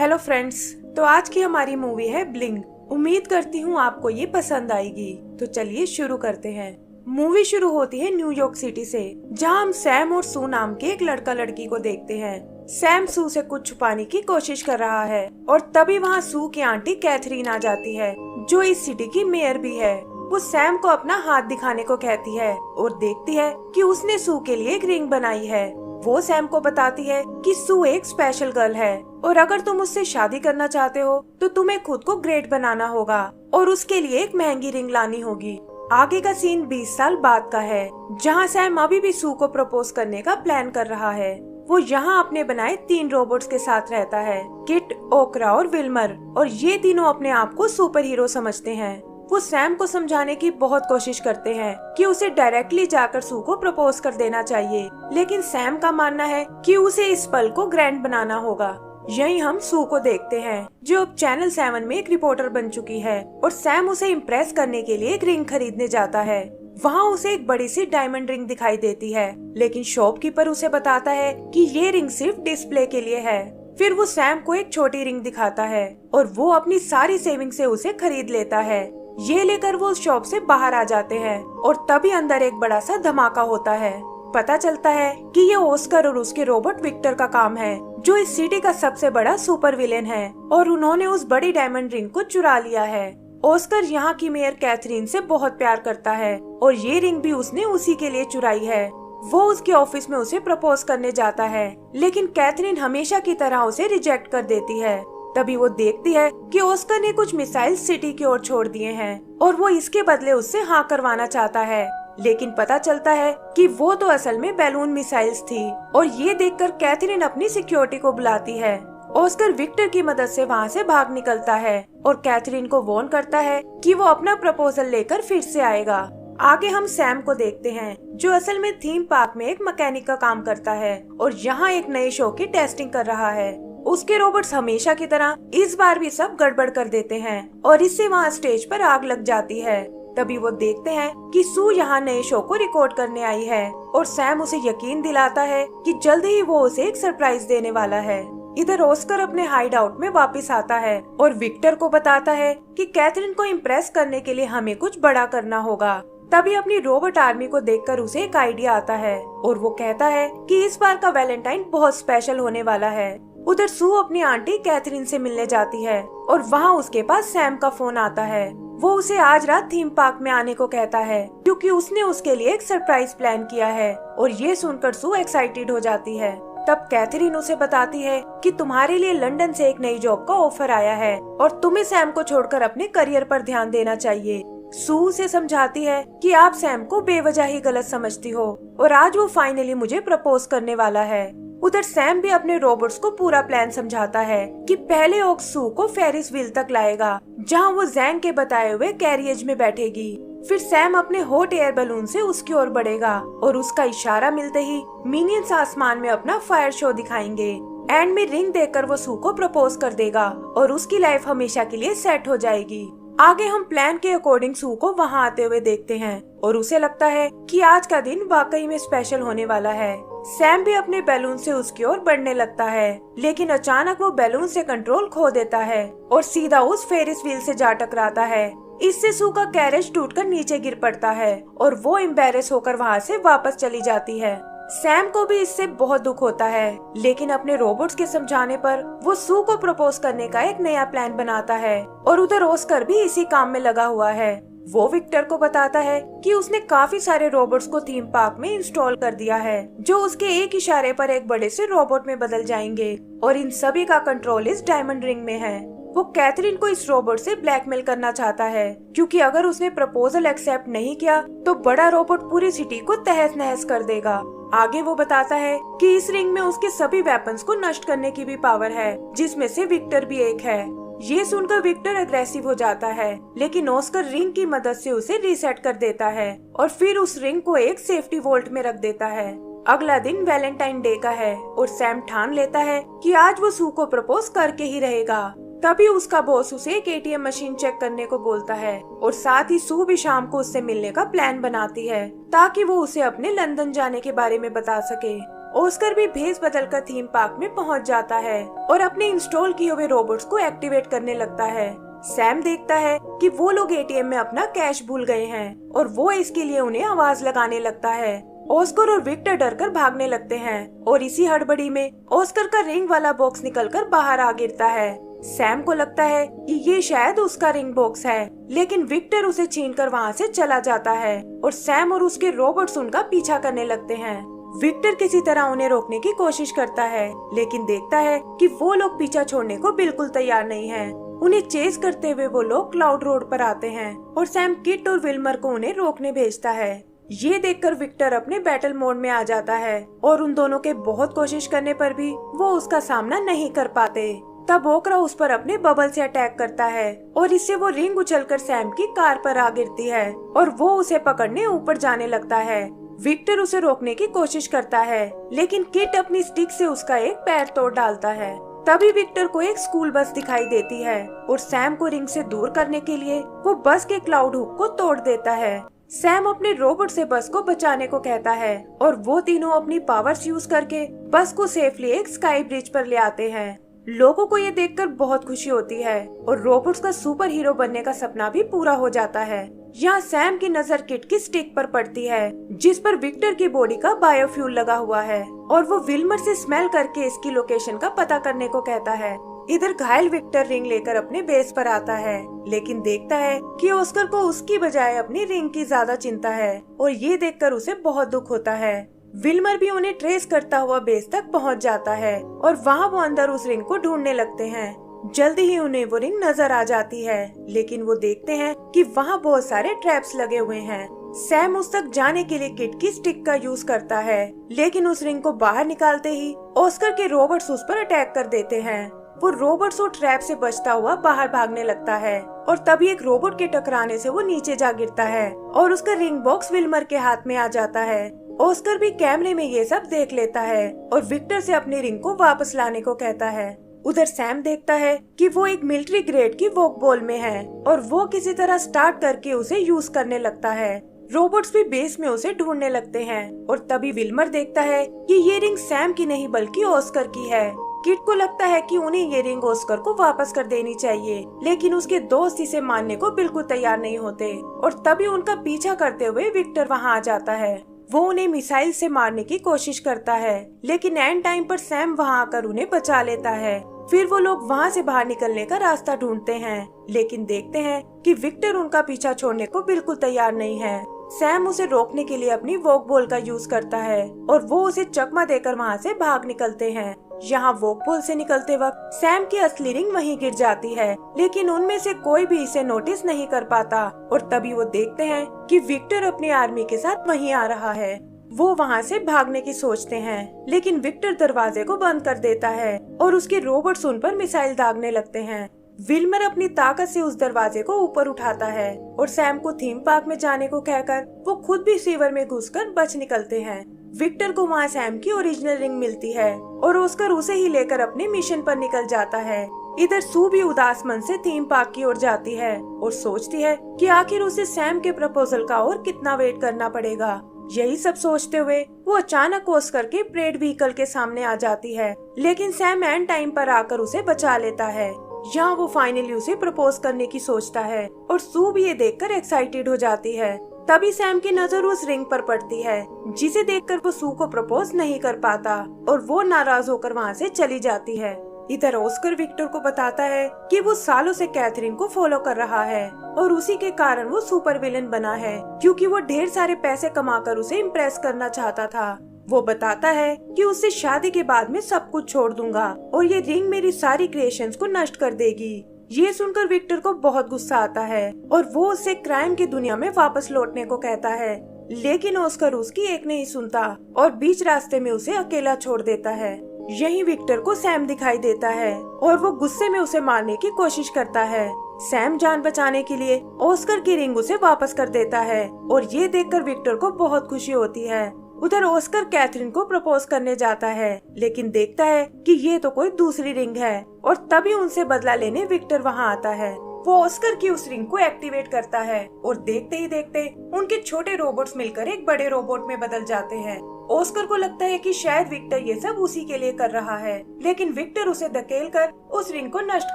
Hello friends, तो आज की हमारी मूवी है ब्लिंग। उम्मीद करती हूँ आपको ये पसंद आएगी। तो चलिए शुरू करते हैं। मूवी शुरू होती है न्यूयॉर्क सिटी से, जहाँ हम सैम और सू नाम के एक लड़का लड़की को देखते हैं। सैम सू से कुछ छुपाने की कोशिश कर रहा है और तभी वहाँ सू की आंटी कैथरीन आ जाती है, जो इस सिटी की मेयर भी है। वो सैम को अपना हाथ दिखाने को कहती है और देखती है कि उसने सू के लिए एक रिंग बनाई है। वो सैम को बताती है कि सू एक स्पेशल गर्ल है और अगर तुम उससे शादी करना चाहते हो तो तुम्हें खुद को ग्रेट बनाना होगा और उसके लिए एक महंगी रिंग लानी होगी। आगे का सीन 20 साल बाद का है, जहाँ सैम अभी भी सू को प्रपोज करने का प्लान कर रहा है। वो यहाँ अपने बनाए 3 रोबोट्स के साथ रहता है, किट, ओकरा और विल्मर, और ये तीनों अपने आप को सुपर हीरो समझते हैं। वो सैम को समझाने की बहुत कोशिश करते हैं कि उसे डायरेक्टली जाकर सू को प्रपोज कर देना चाहिए, लेकिन सैम का मानना है कि उसे इस पल को ग्रैंड बनाना होगा। यहीं हम सू को देखते हैं, जो अब चैनल 7 में एक रिपोर्टर बन चुकी है और सैम उसे इम्प्रेस करने के लिए एक रिंग खरीदने जाता है। वहाँ उसे एक बड़ी सी डायमंड रिंग दिखाई देती है, लेकिन शॉपकीपर उसे बताता है कि ये रिंग सिर्फ डिस्प्ले के लिए है। फिर वो सैम को एक छोटी रिंग दिखाता है और वो अपनी सारी सेविंग से उसे खरीद लेता है। ये लेकर वो उस शॉप से बाहर आ जाते हैं और तभी अंदर एक बड़ा सा धमाका होता है। पता चलता है कि ये ऑस्कर और उसके रोबोट विक्टर का काम है, जो इस सिटी का सबसे बड़ा सुपर विलेन है और उन्होंने उस बड़ी डायमंड रिंग को चुरा लिया है। ऑस्कर यहाँ की मेयर कैथरीन से बहुत प्यार करता है और ये रिंग भी उसने उसी के लिए चुराई है। वो उसके ऑफिस में उसे प्रपोज करने जाता है, लेकिन कैथरीन हमेशा की तरह उसे रिजेक्ट कर देती है। तभी वो देखती है कि ऑस्कर ने कुछ मिसाइल सिटी की ओर छोड़ दिए हैं और वो इसके बदले उससे हाँ करवाना चाहता है, लेकिन पता चलता है कि वो तो असल में बैलून मिसाइल्स थी। और ये देखकर कैथरीन अपनी सिक्योरिटी को बुलाती है। ऑस्कर विक्टर की मदद से वहाँ से भाग निकलता है और कैथरीन को वार्न करता है कि वो अपना प्रपोजल लेकर फिर से आएगा। आगे हम सैम को देखते हैं, जो असल में थीम पार्क में एक मैकेनिक का काम करता है और यहाँ एक नए शो की टेस्टिंग कर रहा है। उसके रोबोट्स हमेशा की तरह इस बार भी सब गड़बड़ कर देते हैं और इससे वहाँ स्टेज पर आग लग जाती है। तभी वो देखते हैं कि सू यहाँ नए शो को रिकॉर्ड करने आई है और सैम उसे यकीन दिलाता है कि जल्द ही वो उसे एक सरप्राइज देने वाला है। इधर ऑस्कर अपने हाइड आउट में वापस आता है और विक्टर को बताता है कि कैथरीन को इम्प्रेस करने के लिए हमें कुछ बड़ा करना होगा। तभी अपनी रोबोट आर्मी को देखकर उसे एक आइडिया आता है और वो कहता है कि इस बार का वैलेंटाइन बहुत स्पेशल होने वाला है। उधर सू अपनी आंटी कैथरीन से मिलने जाती है और वहाँ उसके पास सैम का फोन आता है। वो उसे आज रात थीम पार्क में आने को कहता है, क्योंकि उसने उसके लिए एक सरप्राइज प्लान किया है। और ये सुनकर सू एक्साइटेड हो जाती है। तब कैथरीन उसे बताती है कि तुम्हारे लिए लंदन से एक नई जॉब का ऑफर आया है और तुम्हें सैम को छोड़कर अपने करियर पर ध्यान देना चाहिए। सू उसे समझाती है कि आप सैम को बेवजह ही गलत समझती हो और आज वो फाइनली मुझे प्रपोज करने वाला है। उधर सैम भी अपने रोबोट्स को पूरा प्लान समझाता है कि पहले वो सू को फेरिस व्हील तक लाएगा, जहां वो जैंग के बताए हुए कैरियज में बैठेगी। फिर सैम अपने हॉट एयर बैलून से उसकी ओर बढ़ेगा और उसका इशारा मिलते ही मिनियंस आसमान में अपना फायर शो दिखाएंगे। एंड में रिंग देकर वो सू को प्रपोज कर देगा और उसकी लाइफ हमेशा के लिए सेट हो जाएगी। आगे हम प्लान के अकॉर्डिंग सू को वहाँ आते हुए देखते हैं और उसे लगता है कि आज का दिन वाकई में स्पेशल होने वाला है। सैम भी अपने बैलून से उसकी ओर बढ़ने लगता है, लेकिन अचानक वो बैलून से कंट्रोल खो देता है और सीधा उस फेरिस व्हील से जा टकराता है। इससे सू का कैरेज टूटकर नीचे गिर पड़ता है और वो एम्बैरेस होकर वहाँ से वापस चली जाती है। सैम को भी इससे बहुत दुख होता है, लेकिन अपने रोबोट्स के समझाने पर वो सू को प्रपोज करने का एक नया प्लान बनाता है। और उधर ऑस्कर भी इसी काम में लगा हुआ है। वो विक्टर को बताता है कि उसने काफी सारे रोबोट्स को थीम पार्क में इंस्टॉल कर दिया है, जो उसके एक इशारे पर एक बड़े से रोबोट में बदल जाएंगे और इन सभी का कंट्रोल इस डायमंड रिंग में है। वो कैथरीन को इस रोबोट से ब्लैकमेल करना चाहता है, क्योंकि अगर उसने प्रपोजल एक्सेप्ट नहीं किया तो बड़ा रोबोट पूरी सिटी को तहस नहस कर देगा। आगे वो बताता है कि इस रिंग में उसके सभी वेपन्स को नष्ट करने की भी पावर है, जिसमें से विक्टर भी एक है। ये सुनकर विक्टर अग्रेसिव हो जाता है, लेकिन ऑस्कर रिंग की मदद से उसे रीसेट कर देता है और फिर उस रिंग को एक सेफ्टी वोल्ट में रख देता है। अगला दिन वैलेंटाइन डे का है और सैम ठान लेता है कि आज वो सू को प्रपोज करके ही रहेगा। तभी उसका बॉस उसे एक एटीएम मशीन चेक करने को बोलता है और साथ ही सू भी शाम को उससे मिलने का प्लान बनाती है, ताकि वो उसे अपने लंदन जाने के बारे में बता सके। ऑस्कर भी भेस बदलकर थीम पार्क में पहुंच जाता है और अपने इंस्टॉल किए हुए रोबोट्स को एक्टिवेट करने लगता है। सैम देखता है कि वो लोग एटीएम में अपना कैश भूल गए हैं और वो इसके लिए उन्हें आवाज लगाने लगता है। ऑस्कर और विक्टर डरकर भागने लगते हैं और इसी हड़बड़ी में ऑस्कर का रिंग वाला बॉक्स निकलकर बाहर आ गिरता है। सैम को लगता है कि ये शायद उसका रिंग बॉक्स है, लेकिन विक्टर उसे छीनकर वहाँ से चला जाता है और सैम और उसके रोबोट्स उनका पीछा करने लगते हैं। विक्टर किसी तरह उन्हें रोकने की कोशिश करता है, लेकिन देखता है कि वो लोग पीछा छोड़ने को बिल्कुल तैयार नहीं हैं। उन्हें चेस करते हुए वो लोग क्लाउड रोड पर आते हैं और सैम किट और विल्मर को उन्हें रोकने भेजता है। ये देखकर विक्टर अपने बैटल मोड में आ जाता है और उन दोनों के बहुत कोशिश करने पर भी वो उसका सामना नहीं कर पाते। तब ओकरा उस पर अपने बबल से अटैक करता है और इससे वो रिंग उछलकर सैम की कार पर आ गिरती है और वो उसे पकड़ने ऊपर जाने लगता है। विक्टर उसे रोकने की कोशिश करता है, लेकिन किट अपनी स्टिक से उसका एक पैर तोड़ डालता है। तभी विक्टर को एक स्कूल बस दिखाई देती है और सैम को रिंग से दूर करने के लिए वो बस के क्लाउड हुक को तोड़ देता है। सैम अपने रोबोट से बस को बचाने को कहता है और वो तीनों अपनी पावर्स यूज करके बस को सेफली एक स्काई ब्रिज पर ले आते हैं। लोगों को ये देखकर बहुत खुशी होती है और रोबोट्स का सुपर हीरो बनने का सपना भी पूरा हो जाता है। यहाँ सैम की नजर किट की स्टिक पर पड़ती है, जिस पर विक्टर की बॉडी का बायोफ्यूल लगा हुआ है और वो विल्मर से स्मेल करके इसकी लोकेशन का पता करने को कहता है। इधर घायल विक्टर रिंग लेकर अपने बेस पर आता है, लेकिन देखता है कि ऑस्कर को उसकी बजाय अपनी रिंग की ज्यादा चिंता है और ये देखकर उसे बहुत दुख होता है। विल्मर भी उन्हें ट्रेस करता हुआ बेस तक पहुंच जाता है और वहां वो अंदर उस रिंग को ढूंढने लगते हैं। जल्दी ही उन्हें वो रिंग नजर आ जाती है, लेकिन वो देखते हैं कि वहां बहुत सारे ट्रैप्स लगे हुए हैं। सैम उस तक जाने के लिए किट की स्टिक का यूज करता है, लेकिन उस रिंग को बाहर निकालते ही ऑस्कर के रोबोट्स उस पर अटैक कर देते हैं। वो रोबोट्स और ट्रैप से बचता हुआ बाहर भागने लगता है और तभी एक रोबोट के टकराने से वो नीचे जा गिरता है और उसका रिंग बॉक्स विल्मर के हाथ में आ जाता है। ऑस्कर भी कैमरे में ये सब देख लेता है और विक्टर से अपनी रिंग को वापस लाने को कहता है। उधर सैम देखता है कि वो एक मिलिट्री ग्रेड की वॉक बॉल में है और वो किसी तरह स्टार्ट करके उसे यूज करने लगता है। रोबोट्स भी बेस में उसे ढूंढने लगते हैं और तभी विल्मर देखता है कि ये रिंग सैम की नहीं बल्कि ऑस्कर की है। किट को लगता है कि उन्हें ये रिंग ऑस्कर को वापस कर देनी चाहिए, लेकिन उसके दोस्त इसे मानने को बिल्कुल तैयार नहीं होते और तभी उनका पीछा करते हुए विक्टर वहाँ आ जाता है। वो उन्हें मिसाइल से मारने की कोशिश करता है, लेकिन एंड टाइम पर सैम वहाँ आकर उन्हें बचा लेता है। फिर वो लोग वहाँ से बाहर निकलने का रास्ता ढूंढते हैं, लेकिन देखते हैं कि विक्टर उनका पीछा छोड़ने को बिल्कुल तैयार नहीं है। सैम उसे रोकने के लिए अपनी वॉक बॉल का यूज करता है और वो उसे चकमा देकर वहाँ से भाग निकलते हैं। यहाँ वॉक बॉल से निकलते वक्त सैम की असली रिंग वहीं गिर जाती है, लेकिन उनमें से कोई भी इसे नोटिस नहीं कर पाता और तभी वो देखते हैं कि विक्टर अपनी आर्मी के साथ वहीं आ रहा है। वो वहाँ से भागने की सोचते हैं, लेकिन विक्टर दरवाजे को बंद कर देता है और उसके रोबोट्स उन पर मिसाइल दागने लगते हैं। विल्मर अपनी ताकत से उस दरवाजे को ऊपर उठाता है और सैम को थीम पार्क में जाने को कहकर वो खुद भी सीवर में घुसकर बच निकलते हैं। विक्टर को वहाँ सैम की ओरिजिनल रिंग मिलती है और ऑस्कर उसे ही लेकर अपने मिशन पर निकल जाता है। इधर सू भी उदास मन से थीम पार्क की ओर जाती है और सोचती है कि आखिर उसे सैम के प्रपोजल का और कितना वेट करना पड़ेगा। यही सब सोचते हुए वो अचानक ऑस्कर के परेड व्हीकल के सामने आ जाती है, लेकिन सैम एंड टाइम पर आकर उसे बचा लेता है। यहाँ वो फाइनली उसे प्रपोज करने की सोचता है और सू भी ये देखकर एक्साइटेड हो जाती है। तभी सैम की नजर उस रिंग पर पड़ती है, जिसे देखकर वो सू को प्रपोज नहीं कर पाता और वो नाराज होकर वहाँ से चली जाती है। इधर ऑस्कर विक्टर को बताता है कि वो सालों से कैथरीन को फॉलो कर रहा है और उसी के कारण वो सुपर विलेन बना है, क्योंकि वो ढेर सारे पैसे कमाकर उसे इम्प्रेस करना चाहता था। वो बताता है कि उससे शादी के बाद में सब कुछ छोड़ दूंगा और ये रिंग मेरी सारी क्रिएशंस को नष्ट कर देगी। ये सुनकर विक्टर को बहुत गुस्सा आता है और वो उससे क्राइम की दुनिया में वापस लौटने को कहता है, लेकिन ऑस्कर उसकी एक नहीं सुनता और बीच रास्ते में उसे अकेला छोड़ देता है। यही विक्टर को सैम दिखाई देता है और वो गुस्से में उसे मारने की कोशिश करता है। सैम जान बचाने के लिए ऑस्कर की रिंग उसे वापस कर देता है और ये देखकर विक्टर को बहुत खुशी होती है। उधर ऑस्कर कैथरीन को प्रपोज करने जाता है, लेकिन देखता है कि ये तो कोई दूसरी रिंग है और तभी उनसे बदला लेने विक्टर वहाँ आता है। वो ऑस्कर की उस रिंग को एक्टिवेट करता है और देखते ही देखते उनके छोटे रोबोट्स मिलकर एक बड़े रोबोट में बदल जाते हैं। ऑस्कर को लगता है कि शायद विक्टर ये सब उसी के लिए कर रहा है, लेकिन विक्टर उसे धकेलकर उस रिंग को नष्ट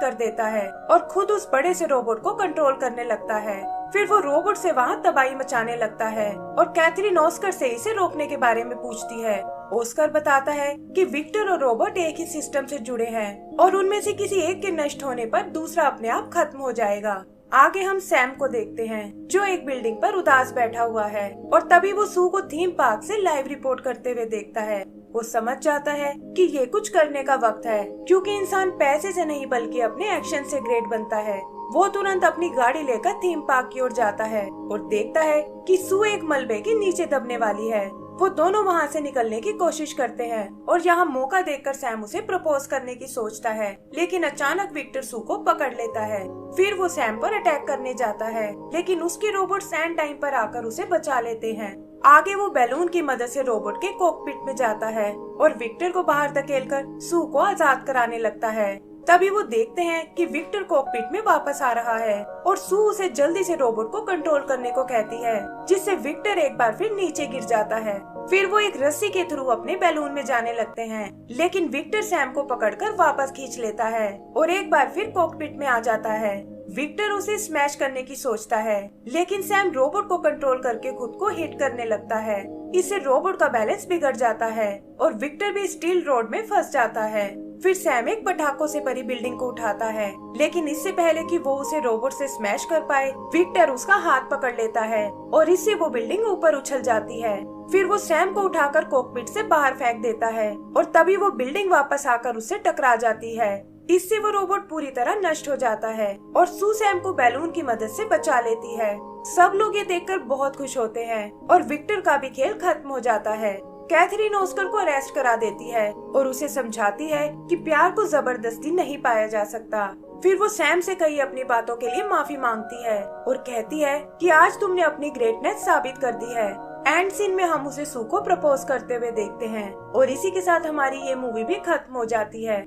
कर देता है और खुद उस बड़े से रोबोट को कंट्रोल करने लगता है। फिर वो रोबोट से वहाँ तबाही मचाने लगता है और कैथरीन ऑस्कर से इसे रोकने के बारे में पूछती है। ऑस्कर बताता है कि विक्टर और रोबोट एक ही सिस्टम से जुड़े हैं और उनमें से किसी एक के नष्ट होने पर दूसरा अपने आप खत्म हो जाएगा। आगे हम सैम को देखते हैं जो एक बिल्डिंग पर उदास बैठा हुआ है और तभी वो सू को थीम पार्क से लाइव रिपोर्ट करते हुए देखता है। वो समझ जाता है कि ये कुछ करने का वक्त है, क्योंकि इंसान पैसे से नहीं बल्कि अपने एक्शन से ग्रेट बनता है। वो तुरंत अपनी गाड़ी लेकर थीम पार्क की ओर जाता है और देखता है कि सू एक मलबे के नीचे दबने वाली है। वो दोनों वहाँ से निकलने की कोशिश करते हैं और यहाँ मौका देखकर सैम उसे प्रपोज करने की सोचता है, लेकिन अचानक विक्टर सू को पकड़ लेता है। फिर वो सैम पर अटैक करने जाता है, लेकिन उसके रोबोट सैंड टाइम पर आकर उसे बचा लेते हैं। आगे वो बैलून की मदद से रोबोट के कॉकपिट में जाता है और विक्टर को बाहर धकेलकर सू को आजाद कराने लगता है। तभी वो देखते हैं कि विक्टर कॉकपिट में वापस आ रहा है और सू उसे जल्दी से रोबोट को कंट्रोल करने को कहती है, जिससे विक्टर एक बार फिर नीचे गिर जाता है। फिर वो एक रस्सी के थ्रू अपने बैलून में जाने लगते हैं, लेकिन विक्टर सैम को पकड़कर वापस खींच लेता है और एक बार फिर कॉकपिट में आ जाता है। विक्टर उसे स्मैश करने की सोचता है, लेकिन सैम रोबोट को कंट्रोल करके खुद को हिट करने लगता है। इससे रोबोट का बैलेंस बिगड़ जाता है और विक्टर भी स्टील रोड में फंस जाता है। फिर सैम एक पटाखों से भरी बिल्डिंग को उठाता है, लेकिन इससे पहले कि वो उसे रोबोट से स्मैश कर पाए, विक्टर उसका हाथ पकड़ लेता है और इससे वो बिल्डिंग ऊपर उछल जाती है। फिर वो सैम को उठाकर कॉकपिट से बाहर फेंक देता है और तभी वो बिल्डिंग वापस आकर उससे टकरा जाती है। इससे वो रोबोट पूरी तरह नष्ट हो जाता है और सू सैम को बैलून की मदद से बचा लेती है। सब लोग ये देखकर बहुत खुश होते हैं और विक्टर का भी खेल खत्म हो जाता है। कैथरीन ऑस्कर को अरेस्ट करा देती है और उसे समझाती है कि प्यार को जबरदस्ती नहीं पाया जा सकता। फिर वो सैम से कई अपनी बातों के लिए माफी मांगती है और कहती है कि आज तुमने अपनी ग्रेटनेस साबित कर दी है। एंड सीन में हम उसे सू को प्रपोज करते हुए देखते हैं और इसी के साथ हमारी ये मूवी भी खत्म हो जाती है।